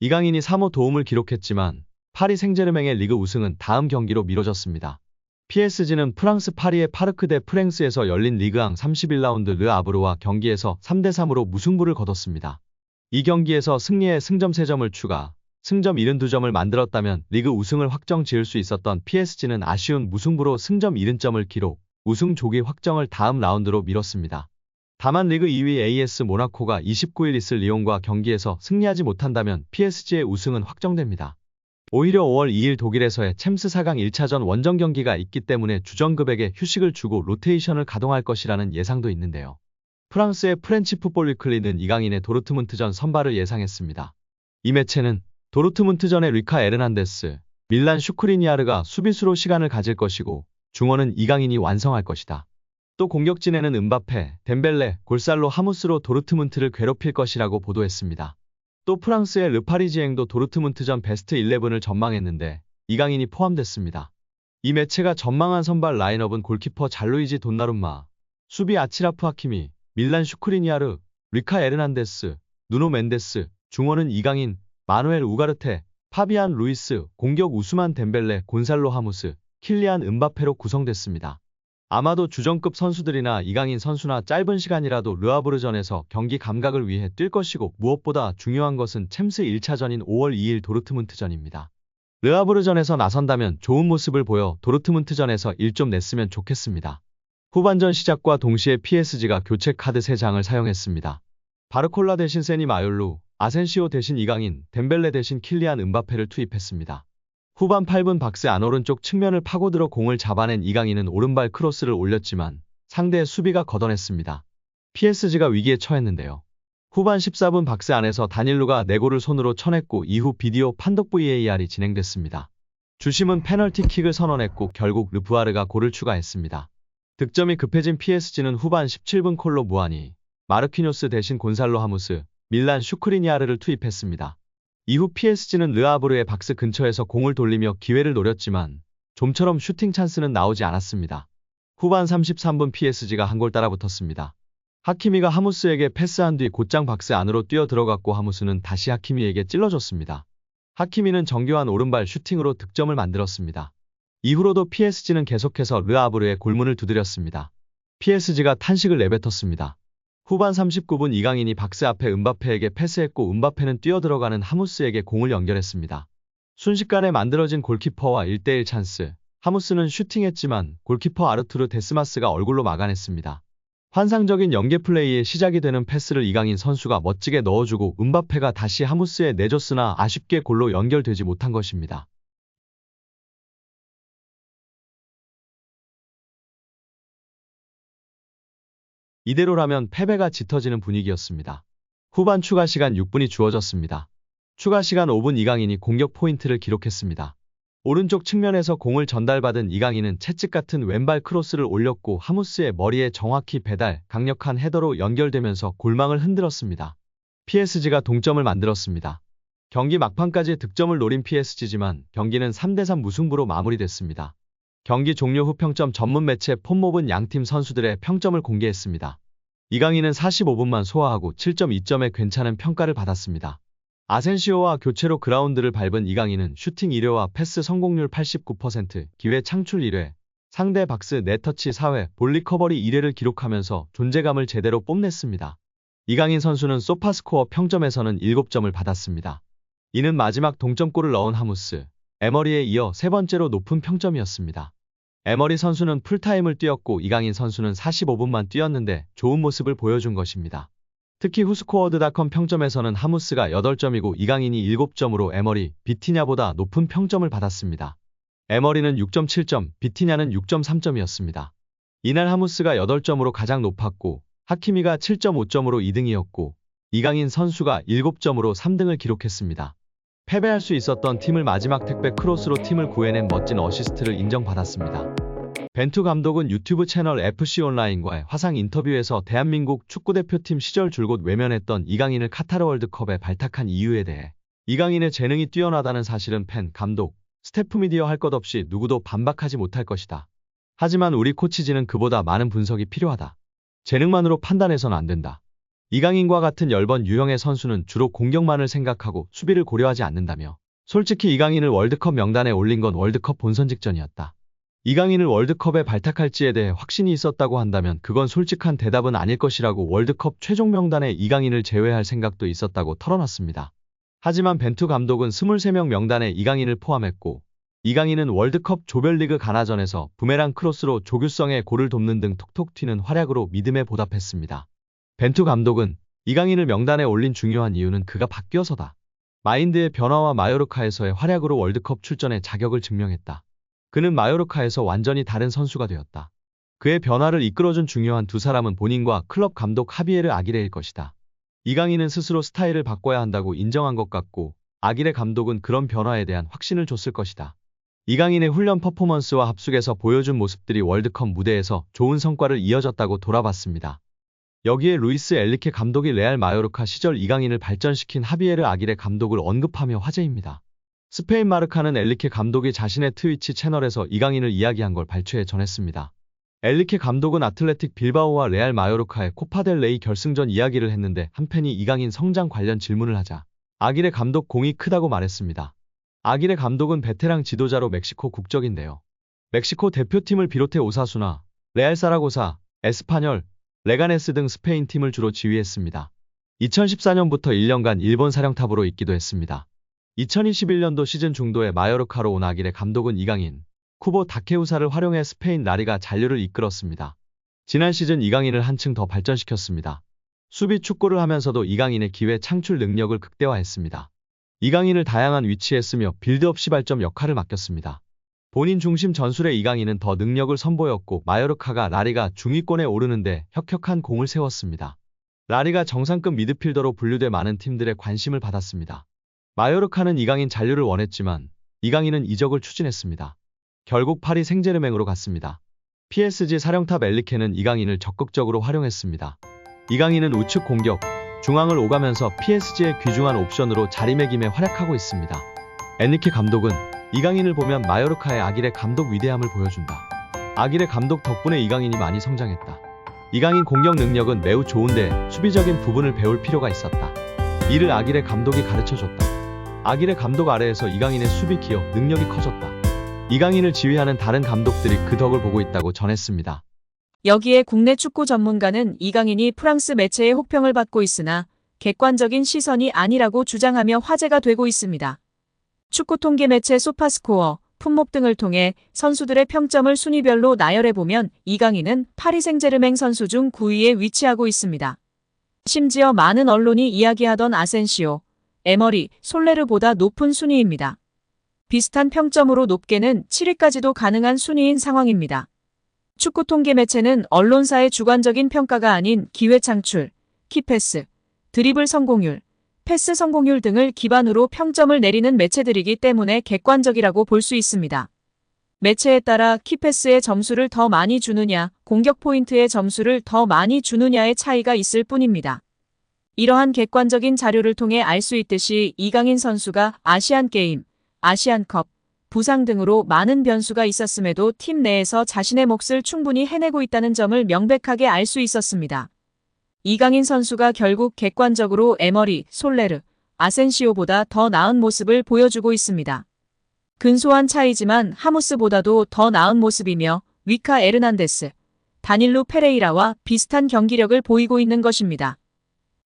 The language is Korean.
이강인이 3호 도움을 기록했지만 파리 생제르맹의 리그 우승은 다음 경기로 미뤄졌습니다. PSG는 프랑스 파리의 파르크 대 프랭스에서 열린 리그앙 31라운드 르 아브르와 경기에서 3대3으로 무승부를 거뒀습니다. 이 경기에서 승리에 승점 3점을 추가, 승점 72점을 만들었다면 리그 우승을 확정 지을 수 있었던 PSG는 아쉬운 무승부로 승점 70점을 기록, 우승 조기 확정을 다음 라운드로 미뤘습니다. 다만 리그 2위 AS 모나코가 29일 있을 리옹과 경기에서 승리하지 못한다면 PSG의 우승은 확정됩니다. 오히려 5월 2일 독일에서의 챔스 4강 1차전 원정 경기가 있기 때문에 주전급에게 휴식을 주고 로테이션을 가동할 것이라는 예상도 있는데요. 프랑스의 프렌치 풋볼 위클리는 이강인의 도르트문트전 선발을 예상했습니다. 이 매체는 도르트문트전의 리카 에르난데스, 밀란 슈크리니아르가 수비수로 시간을 가질 것이고 중원은 이강인이 완성할 것이다. 또 공격진에는 은바페, 덴벨레, 골살로 하무스로 도르트문트를 괴롭힐 것이라고 보도했습니다. 또 프랑스의 르파리지앵도 도르트문트전 베스트 11을 전망했는데 이강인이 포함됐습니다. 이 매체가 전망한 선발 라인업은 골키퍼 잘루이지 돈나룸마, 수비 아치라프 하키미, 밀란 슈크리니아르, 리카 에르난데스, 누노 멘데스, 중원은 이강인, 마누엘 우가르테, 파비안 루이스, 공격 우스만 덴벨레, 곤살로 하무스, 킬리안 은바페로 구성됐습니다. 아마도 주전급 선수들이나 이강인 선수나 짧은 시간이라도 르아브르전에서 경기 감각을 위해 뛸 것이고 무엇보다 중요한 것은 챔스 1차전인 5월 2일 도르트문트전입니다. 르아브르전에서 나선다면 좋은 모습을 보여 도르트문트전에서 1점 냈으면 좋겠습니다. 후반전 시작과 동시에 PSG가 교체 카드 3장을 사용했습니다. 바르콜라 대신 세니 마율루, 아센시오 대신 이강인, 덴벨레 대신 킬리안 은바페를 투입했습니다. 후반 8분 박스 안 오른쪽 측면을 파고들어 공을 잡아낸 이강인은 오른발 크로스를 올렸지만 상대의 수비가 걷어냈습니다. PSG가 위기에 처했는데요. 후반 14분 박스 안에서 다닐루가 네골을 손으로 쳐냈고 이후 비디오 판독 VAR이 진행됐습니다. 주심은 페널티킥을 선언했고 결국 르부아르가 골을 추가했습니다. 득점이 급해진 PSG는 후반 17분 콜로 무아니, 마르퀴뇨스 대신 곤살로 하무스, 밀란 슈크리니아르를 투입했습니다. 이후 PSG는 르아브르의 박스 근처에서 공을 돌리며 기회를 노렸지만 좀처럼 슈팅 찬스는 나오지 않았습니다. 후반 33분 PSG가 한 골 따라붙었습니다. 하키미가 하무스에게 패스한 뒤 곧장 박스 안으로 뛰어 들어갔고 하무스는 다시 하키미에게 찔러줬습니다. 하키미는 정교한 오른발 슈팅으로 득점을 만들었습니다. 이후로도 PSG는 계속해서 르아브르의 골문을 두드렸습니다. PSG가 탄식을 내뱉었습니다. 후반 39분 이강인이 박스 앞에 은바페에게 패스했고 은바페는 뛰어들어가는 하무스에게 공을 연결했습니다. 순식간에 만들어진 골키퍼와 1대1 찬스, 하무스는 슈팅했지만 골키퍼 아르투르 데스마스가 얼굴로 막아냈습니다. 환상적인 연계 플레이의 시작이 되는 패스를 이강인 선수가 멋지게 넣어주고 은바페가 다시 하무스에 내줬으나 아쉽게 골로 연결되지 못한 것입니다. 이대로라면 패배가 짙어지는 분위기였습니다. 후반 추가 시간 6분이 주어졌습니다. 추가 시간 5분 이강인이 공격 포인트를 기록했습니다. 오른쪽 측면에서 공을 전달받은 이강인은 채찍 같은 왼발 크로스를 올렸고 하무스의 머리에 정확히 배달, 강력한 헤더로 연결되면서 골망을 흔들었습니다. PSG가 동점을 만들었습니다. 경기 막판까지 득점을 노린 PSG지만 경기는 3대3 무승부로 마무리됐습니다. 경기 종료 후 평점 전문 매체 폼몹은 양팀 선수들의 평점을 공개했습니다. 이강인은 45분만 소화하고 7.2점의 괜찮은 평가를 받았습니다. 아센시오와 교체로 그라운드를 밟은 이강인은 슈팅 1회와 패스 성공률 89%, 기회 창출 1회, 상대 박스 네터치 4회, 볼 리커버리 1회를 기록하면서 존재감을 제대로 뽐냈습니다. 이강인 선수는 소파스코어 평점에서는 7점을 받았습니다. 이는 마지막 동점골을 넣은 하무스, 에머리에 이어 세 번째로 높은 평점이었습니다. 에머리 선수는 풀타임을 뛰었고 이강인 선수는 45분만 뛰었는데 좋은 모습을 보여준 것입니다. 특히 후스코어드닷컴 평점에서는 하무스가 8점이고 이강인이 7점으로 에머리, 비티냐보다 높은 평점을 받았습니다. 에머리는 6.7점, 비티냐는 6.3점이었습니다. 이날 하무스가 8점으로 가장 높았고 하키미가 7.5점으로 2등이었고 이강인 선수가 7점으로 3등을 기록했습니다. 패배할 수 있었던 팀을 마지막 택배 크로스로 팀을 구해낸 멋진 어시스트를 인정받았습니다. 벤투 감독은 유튜브 채널 FC온라인과의 화상 인터뷰에서 대한민국 축구대표팀 시절 줄곧 외면했던 이강인을 카타르 월드컵에 발탁한 이유에 대해 이강인의 재능이 뛰어나다는 사실은 팬, 감독, 스태프 미디어 할 것 없이 누구도 반박하지 못할 것이다. 하지만 우리 코치진은 그보다 많은 분석이 필요하다. 재능만으로 판단해서는 안 된다. 이강인과 같은 엷은 유형의 선수는 주로 공격만을 생각하고 수비를 고려하지 않는다며 솔직히 이강인을 월드컵 명단에 올린 건 월드컵 본선 직전이었다. 이강인을 월드컵에 발탁할지에 대해 확신이 있었다고 한다면 그건 솔직한 대답은 아닐 것이라고 월드컵 최종 명단에 이강인을 제외할 생각도 있었다고 털어놨습니다. 하지만 벤투 감독은 23명 명단에 이강인을 포함했고 이강인은 월드컵 조별리그 가나전에서 부메랑 크로스로 조규성의 골을 돕는 등 톡톡 튀는 활약으로 믿음에 보답했습니다. 벤투 감독은 이강인을 명단에 올린 중요한 이유는 그가 바뀌어서다. 마인드의 변화와 마요르카에서의 활약으로 월드컵 출전의 자격을 증명했다. 그는 마요르카에서 완전히 다른 선수가 되었다. 그의 변화를 이끌어준 중요한 두 사람은 본인과 클럽 감독 하비에르 아기레일 것이다. 이강인은 스스로 스타일을 바꿔야 한다고 인정한 것 같고 아기레 감독은 그런 변화에 대한 확신을 줬을 것이다. 이강인의 훈련 퍼포먼스와 합숙에서 보여준 모습들이 월드컵 무대에서 좋은 성과를 이어졌다고 돌아봤습니다. 여기에 루이스 엘리케 감독이 레알 마요르카 시절 이강인을 발전시킨 하비에르 아기레 감독을 언급하며 화제입니다. 스페인 마르카는 엘리케 감독이 자신의 트위치 채널에서 이강인을 이야기한 걸 발췌해 전했습니다. 엘리케 감독은 아틀레틱 빌바오와 레알 마요르카의 코파델레이 결승전 이야기를 했는데 한 팬이 이강인 성장 관련 질문을 하자 아기레 감독 공이 크다고 말했습니다. 아기레 감독은 베테랑 지도자로 멕시코 국적인데요. 멕시코 대표팀을 비롯해 오사수나, 레알 사라고사, 에스파뇰, 레가네스 등 스페인 팀을 주로 지휘했습니다. 2014년부터 1년간 일본 사령탑으로 있기도 했습니다. 2021년도 시즌 중도에 마요르카로 온 아기레 감독은 이강인, 쿠보 다케우사를 활용해 스페인 라리가 잔류를 이끌었습니다. 지난 시즌 이강인을 한층 더 발전시켰습니다. 수비 축구를 하면서도 이강인의 기회 창출 능력을 극대화했습니다. 이강인을 다양한 위치에 쓰며 빌드업 시발점 역할을 맡겼습니다. 본인 중심 전술의 이강인은 더 능력을 선보였고 마요르카가 라리가 중위권에 오르는데 혁혁한 공을 세웠습니다. 라리가 정상급 미드필더로 분류돼 많은 팀들의 관심을 받았습니다. 마요르카는 이강인 잔류를 원했지만 이강인은 이적을 추진했습니다. 결국 파리 생제르맹으로 갔습니다. PSG 사령탑 엘리케는 이강인을 적극적으로 활용했습니다. 이강인은 우측 공격, 중앙을 오가면서 PSG의 귀중한 옵션으로 자리매김에 활약하고 있습니다. 엔리케 감독은 이강인을 보면 마요르카의 아기레 감독 위대함을 보여준다. 아기레 감독 덕분에 이강인이 많이 성장했다. 이강인 공격 능력은 매우 좋은데 수비적인 부분을 배울 필요가 있었다. 이를 아기레 감독이 가르쳐줬다. 아기레 감독 아래에서 이강인의 수비 기여 능력이 커졌다. 이강인을 지휘하는 다른 감독들이 그 덕을 보고 있다고 전했습니다. 여기에 국내 축구 전문가는 이강인이 프랑스 매체의 혹평을 받고 있으나 객관적인 시선이 아니라고 주장하며 화제가 되고 있습니다. 축구 통계 매체 소파스코어, 품몹 등을 통해 선수들의 평점을 순위별로 나열해보면 이강인은 파리 생제르맹 선수 중 9위에 위치하고 있습니다. 심지어 많은 언론이 이야기하던 아센시오, 에머리, 솔레르보다 높은 순위입니다. 비슷한 평점으로 높게는 7위까지도 가능한 순위인 상황입니다. 축구 통계 매체는 언론사의 주관적인 평가가 아닌 기회 창출, 키패스, 드리블 성공률, 패스 성공률 등을 기반으로 평점을 내리는 매체들이기 때문에 객관적이라고 볼 수 있습니다. 매체에 따라 키패스의 점수를 더 많이 주느냐, 공격 포인트의 점수를 더 많이 주느냐의 차이가 있을 뿐입니다. 이러한 객관적인 자료를 통해 알 수 있듯이 이강인 선수가 아시안게임, 아시안컵, 부상 등으로 많은 변수가 있었음에도 팀 내에서 자신의 몫을 충분히 해내고 있다는 점을 명백하게 알 수 있었습니다. 이강인 선수가 결국 객관적으로 에머리, 솔레르, 아센시오보다 더 나은 모습을 보여주고 있습니다. 근소한 차이지만 하무스보다도 더 나은 모습이며 위카 에르난데스, 다닐루 페레이라와 비슷한 경기력을 보이고 있는 것입니다.